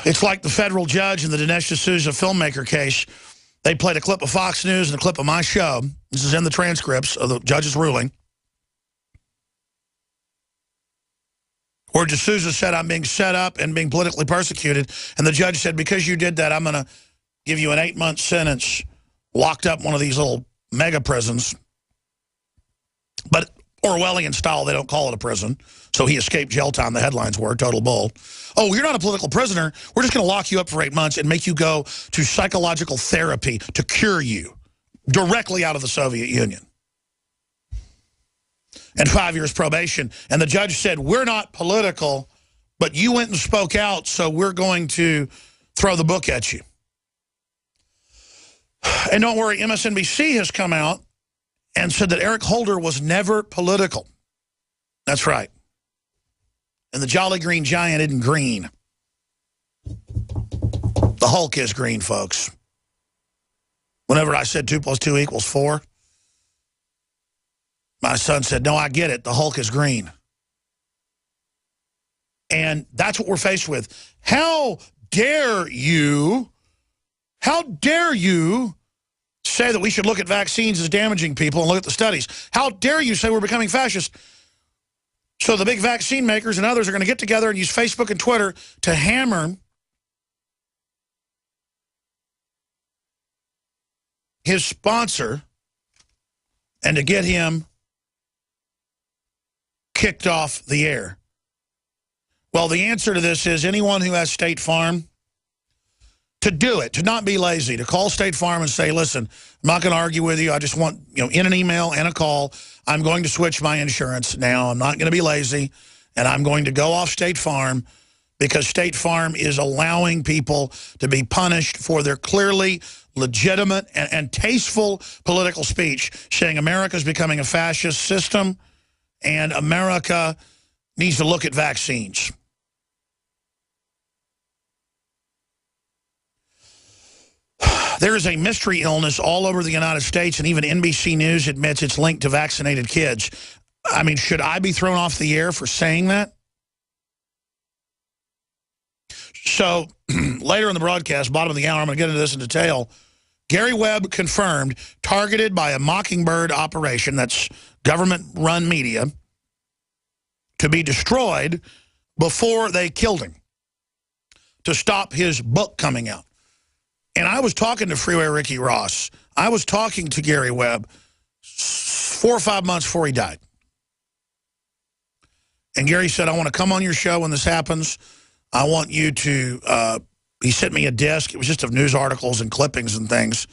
It's like the federal judge in the Dinesh D'Souza filmmaker case. They played a clip of Fox News and a clip of my show. This is in the transcripts of the judge's ruling, where D'Souza said, I'm being set up and being politically persecuted. And the judge said, because you did that, I'm going to give you an 8-month sentence, locked up in one of these little mega prisons. But Orwellian style, they don't call it a prison. So he escaped jail time, the headlines were, total bull. Oh, you're not a political prisoner. We're just going to lock you up for 8 months and make you go to psychological therapy to cure you directly out of the Soviet Union. And 5 years probation. And the judge said, we're not political, but you went and spoke out, so we're going to throw the book at you. And don't worry, MSNBC has come out and said that Eric Holder was never political. That's right. And the Jolly Green Giant isn't green. The Hulk is green, folks. Whenever I said 2 + 2 = 4, my son said, no, I get it. The Hulk is green. And that's what we're faced with. How dare you say that we should look at vaccines as damaging people and look at the studies? How dare you say we're becoming fascist? So the big vaccine makers and others are going to get together and use Facebook and Twitter to hammer his sponsor and to get him kicked off the air. Well, the answer to this is anyone who has State Farm, to do it, to not be lazy, to call State Farm and say, listen, I'm not going to argue with you. I just want, in an email and a call, I'm going to switch my insurance now. I'm not going to be lazy, and I'm going to go off State Farm because State Farm is allowing people to be punished for their clearly legitimate and tasteful political speech, saying America's becoming a fascist system and America needs to look at vaccines. There is a mystery illness all over the United States, and even NBC News admits it's linked to vaccinated kids. I mean, should I be thrown off the air for saying that? So, later in the broadcast, bottom of the hour, I'm going to get into this in detail. Gary Webb confirmed, targeted by a Mockingbird operation, that's government-run media, to be destroyed before they killed him, to stop his book coming out. And I was talking to Freeway Ricky Ross. I was talking to Gary Webb 4 or 5 months before he died. And Gary said, I want to come on your show when this happens. I want you to, he sent me a disc. It was just of news articles and clippings and things.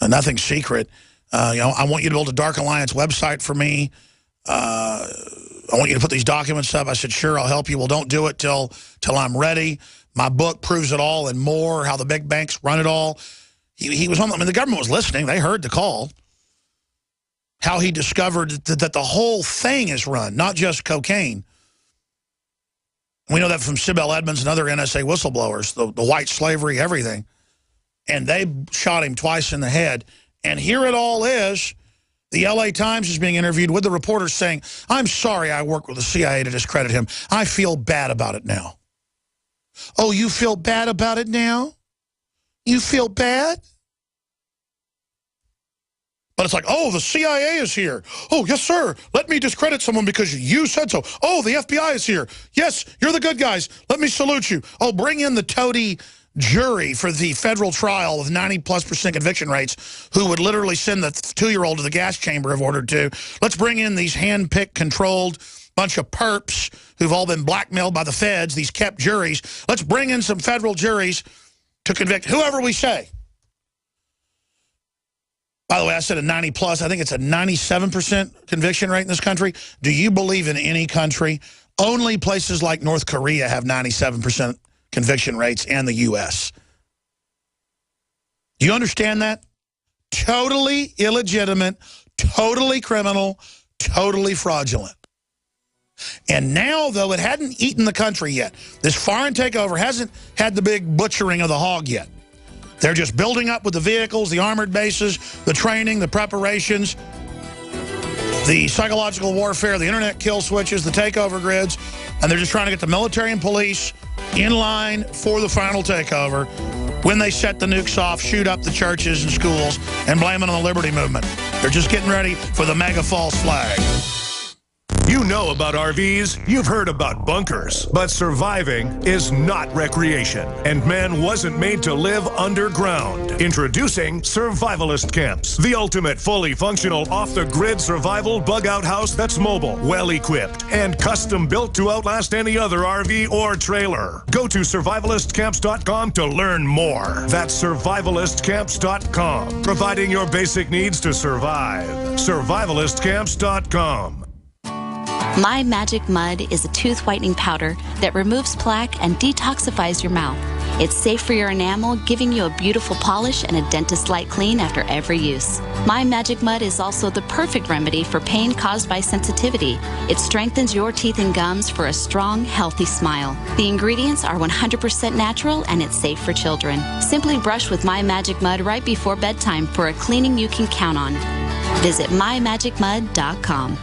Nothing secret. I want you to build a Dark Alliance website for me. I want you to put these documents up. I said, sure, I'll help you. Well, don't do it till I'm ready. My book proves it all and more, how the big banks run it all. He was on, I mean, the government was listening. They heard the call. How he discovered that the whole thing is run, not just cocaine. We know that from Sibel Edmonds and other NSA whistleblowers, the white slavery, everything. And they shot him twice in the head. And here it all is. The LA Times is being interviewed with the reporters saying, I'm sorry I worked with the CIA to discredit him. I feel bad about it now. Oh, you feel bad about it now? You feel bad? But it's like, oh, the CIA is here. Oh, yes, sir. Let me discredit someone because you said so. Oh, the FBI is here. Yes, you're the good guys. Let me salute you. Oh, bring in the toady jury for the federal trial with 90+% conviction rates who would literally send the 2-year-old to the gas chamber if ordered to. Let's bring in these hand-picked, controlled bunch of perps who've all been blackmailed by the feds, these kept juries. Let's bring in some federal juries to convict whoever we say. By the way, I said a 90+. I think it's a 97% conviction rate in this country. Do you believe in any country? Only places like North Korea have 97% conviction rates, and the U.S. Do you understand that? Totally illegitimate, totally criminal, totally fraudulent. And now, though, it hadn't eaten the country yet. This foreign takeover hasn't had the big butchering of the hog yet. They're just building up with the vehicles, the armored bases, the training, the preparations, the psychological warfare, the internet kill switches, the takeover grids, and they're just trying to get the military and police in line for the final takeover when they set the nukes off, shoot up the churches and schools, and blame it on the Liberty Movement. They're just getting ready for the mega false flag. You know about RVs, you've heard about bunkers, but surviving is not recreation, and man wasn't made to live underground. Introducing Survivalist Camps, the ultimate fully functional off-the-grid survival bug-out house that's mobile, well-equipped, and custom-built to outlast any other RV or trailer. Go to survivalistcamps.com to learn more. That's survivalistcamps.com, providing your basic needs to survive. Survivalistcamps.com. My Magic Mud is a tooth whitening powder that removes plaque and detoxifies your mouth. It's safe for your enamel, giving you a beautiful polish and a dentist-like clean after every use. My Magic Mud is also the perfect remedy for pain caused by sensitivity. It strengthens your teeth and gums for a strong, healthy smile. The ingredients are 100% natural and it's safe for children. Simply brush with My Magic Mud right before bedtime for a cleaning you can count on. Visit mymagicmud.com.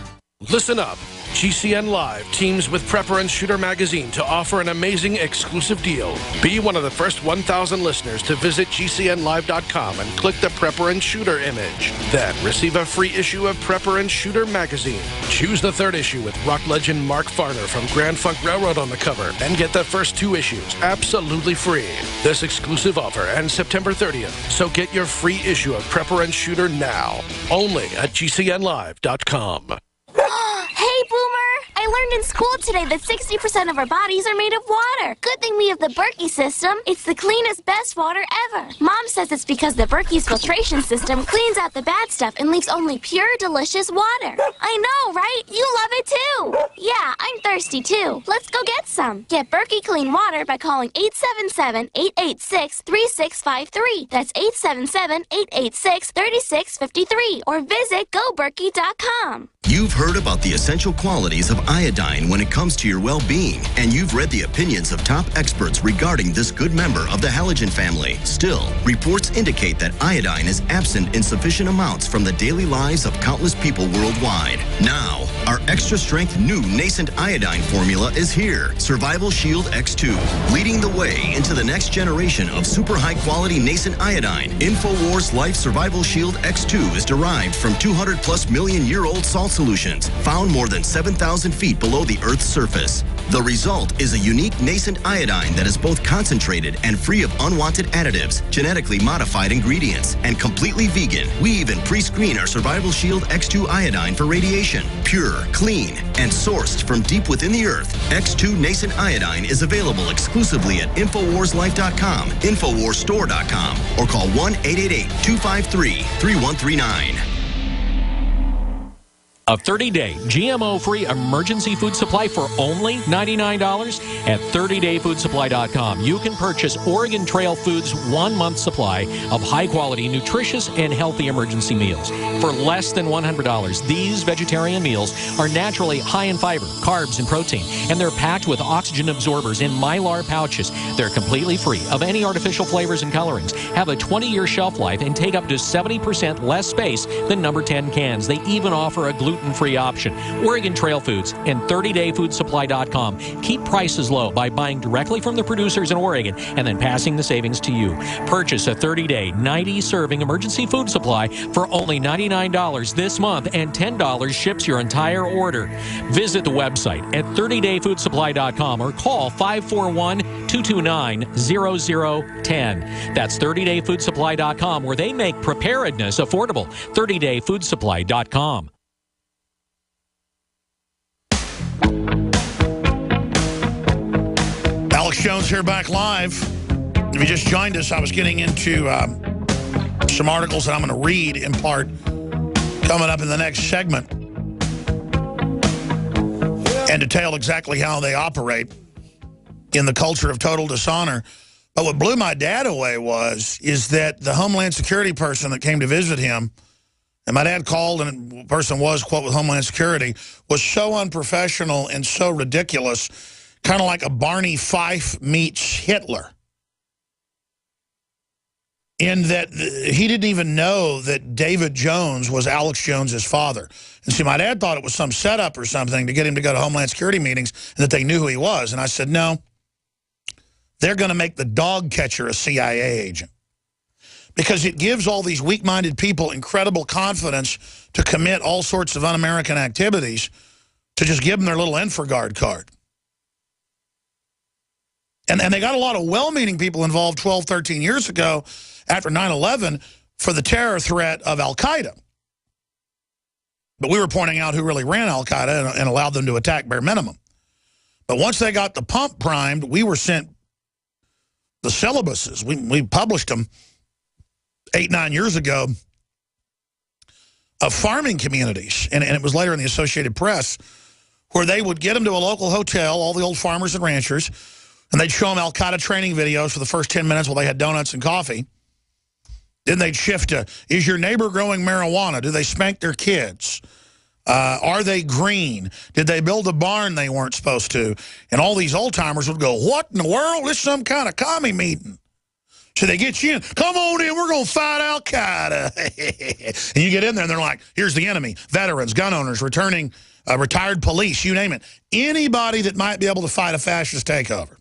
Listen up. GCN Live teams with Prepper and Shooter magazine to offer an amazing exclusive deal. Be one of the first 1,000 listeners to visit GCNlive.com and click the Prepper and Shooter image. Then receive a free issue of Prepper and Shooter magazine. Choose the third issue with rock legend Mark Farner from Grand Funk Railroad on the cover and get the first 2 issues absolutely free. This exclusive offer ends September 30th, so get your free issue of Prepper and Shooter now. Only at GCNlive.com. Hey, Boomer! I learned in school today that 60% of our bodies are made of water. Good thing we have the Berkey system. It's the cleanest, best water ever. Mom says it's because the Berkey's filtration system cleans out the bad stuff and leaves only pure, delicious water. I know, right? You love it too. Yeah, I'm thirsty too. Let's go get some. Get Berkey clean water by calling 877-886-3653. That's 877-886-3653. Or visit goberkey.com. You've heard about the essential qualities of iodine when it comes to your well-being, and you've read the opinions of top experts regarding this good member of the halogen family. Still, reports indicate that iodine is absent in sufficient amounts from the daily lives of countless people worldwide. Now, our extra-strength new nascent iodine formula is here, Survival Shield X2, leading the way into the next generation of super high-quality nascent iodine. InfoWars Life Survival Shield X2 is derived from 200+ million-year-old salt solutions found more than 7,000 feet below the Earth's surface. The result is a unique nascent iodine that is both concentrated and free of unwanted additives, genetically modified ingredients, and completely vegan. We even pre-screen our Survival Shield X2 iodine for radiation. Pure, clean, and sourced from deep within the Earth, X2 nascent iodine is available exclusively at InfoWarsLife.com, InfoWarsStore.com, or call 1-888-253-3139. A 30-day GMO-free emergency food supply for only $99 at 30dayfoodsupply.com. You can purchase Oregon Trail Foods' 1-month supply of high-quality, nutritious, and healthy emergency meals. For less than $100, these vegetarian meals are naturally high in fiber, carbs, and protein, and they're packed with oxygen absorbers in Mylar pouches. They're completely free of any artificial flavors and colorings, have a 20-year shelf life, and take up to 70% less space than number 10 cans. They even offer a gluten-free option. Oregon Trail Foods and 30dayfoodsupply.com keep prices low by buying directly from the producers in Oregon and then passing the savings to you. Purchase a 30-day, 90-serving emergency food supply for only $99 this month, and $10 ships your entire order. Visit the website at 30dayfoodsupply.com or call 541-229-0010. That's 30dayfoodsupply.com, where they make preparedness affordable. 30dayfoodsupply.com. Alex Jones here, back live. If you just joined us, I was getting into some articles that I'm going to read in part coming up in the next segment and detail exactly how they operate in the culture of total dishonor. But what blew my dad away is that the Homeland Security person that came to visit him, and my dad called, and the person was, quote, with Homeland Security, was so unprofessional and so ridiculous, kind of like a Barney Fife meets Hitler. In that he didn't even know that David Jones was Alex Jones's father. And see, my dad thought it was some setup or something to get him to go to Homeland Security meetings and that they knew who he was. And I said, no, they're going to make the dog catcher a CIA agent. Because it gives all these weak-minded people incredible confidence to commit all sorts of un-American activities to just give them their little Infraguard card. And they got a lot of well-meaning people involved 12, 13 years ago after 9/11 for the terror threat of al-Qaeda. But we were pointing out who really ran al-Qaeda and allowed them to attack bare minimum. But once they got the pump primed, we were sent the syllabuses. We published them 8, 9 years ago of farming communities. And it was later in the Associated Press where they would get them to a local hotel, all the old farmers and ranchers, and they'd show them al-Qaeda training videos for the first 10 minutes while they had donuts and coffee. Then they'd shift to, is your neighbor growing marijuana? Do they spank their kids? Are they green? Did they build a barn they weren't supposed to? And all these old-timers would go, what in the world? This is some kind of commie meeting. So they get you in. Come on in. We're going to fight al-Qaeda. And you get in there, and they're like, here's the enemy. Veterans, gun owners, returning retired police, you name it. Anybody that might be able to fight a fascist takeover.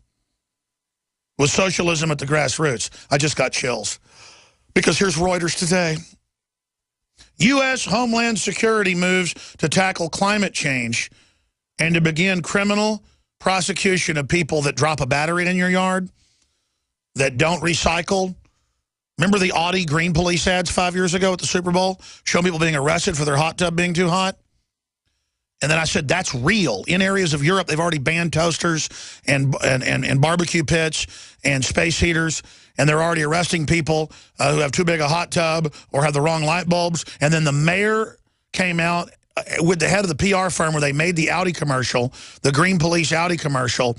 With socialism at the grassroots. I just got chills. Because here's Reuters today. U.S. Homeland Security moves to tackle climate change and to begin criminal prosecution of people that drop a battery in your yard, that don't recycle. Remember the Audi green police ads 5 years ago at the Super Bowl? Showing people being arrested for their hot tub being too hot? And then I said, that's real. In areas of Europe, they've already banned toasters and barbecue pits and space heaters. And they're already arresting people who have too big a hot tub or have the wrong light bulbs. And then the mayor came out with the head of the PR firm where they made the Audi commercial, the Green Police Audi commercial,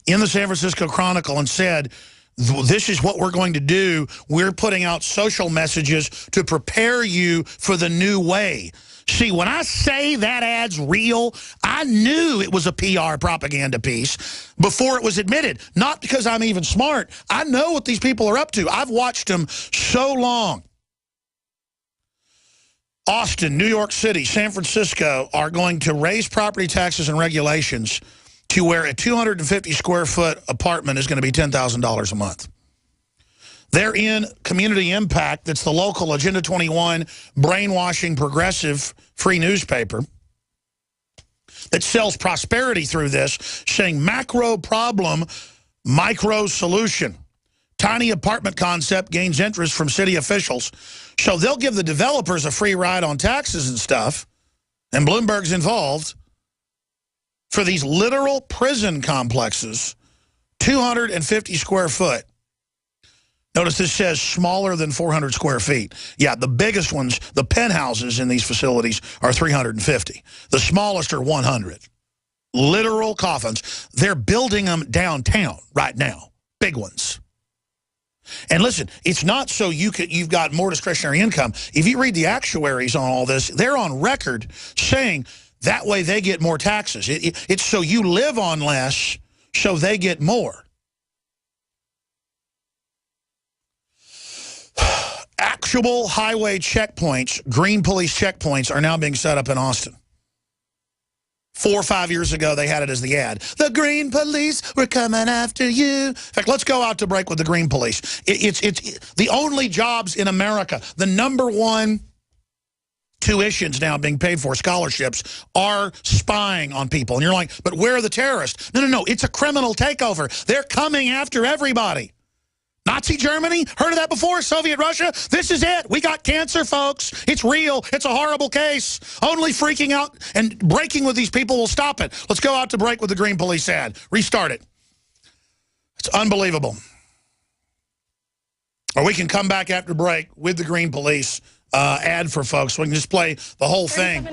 in the San Francisco Chronicle and said, this is what we're going to do. We're putting out social messages to prepare you for the new way. See, when I say that ad's real, I knew it was a PR propaganda piece before it was admitted. Not because I'm even smart. I know what these people are up to. I've watched them so long. Austin, New York City, San Francisco are going to raise property taxes and regulations to where a 250 square foot apartment is going to be $10,000 a month. They're in Community Impact, that's the local Agenda 21 brainwashing progressive free newspaper that sells prosperity through this, saying macro problem, micro solution. Tiny apartment concept gains interest from city officials. So they'll give the developers a free ride on taxes and stuff, and Bloomberg's involved, for these literal prison complexes, 250 square foot. Notice this says smaller than 400 square feet. Yeah, the biggest ones, the penthouses in these facilities are 350. The smallest are 100. Literal coffins. They're building them downtown right now. Big ones. And listen, it's not so you've got more discretionary income. If you read the actuaries on all this, they're on record saying that way they get more taxes. It's so you live on less, so they get more. Actual highway checkpoints, green police checkpoints, are now being set up in Austin. 4 or 5 years ago, they had it as the ad. The green police, we're coming after you. In fact, let's go out to break with the green police. It's the only jobs in America. The #1 tuitions now being paid for, scholarships, are spying on people. And you're like, but where are the terrorists? No, it's a criminal takeover. They're coming after everybody. Nazi Germany? Heard of that before? Soviet Russia? This is it. We got cancer, folks. It's real. It's a horrible case. Only freaking out and breaking with these people will stop it. Let's go out to break with the green police ad. Restart it. It's unbelievable. Or we can come back after break with the green police ad for folks. We can just play the whole thing.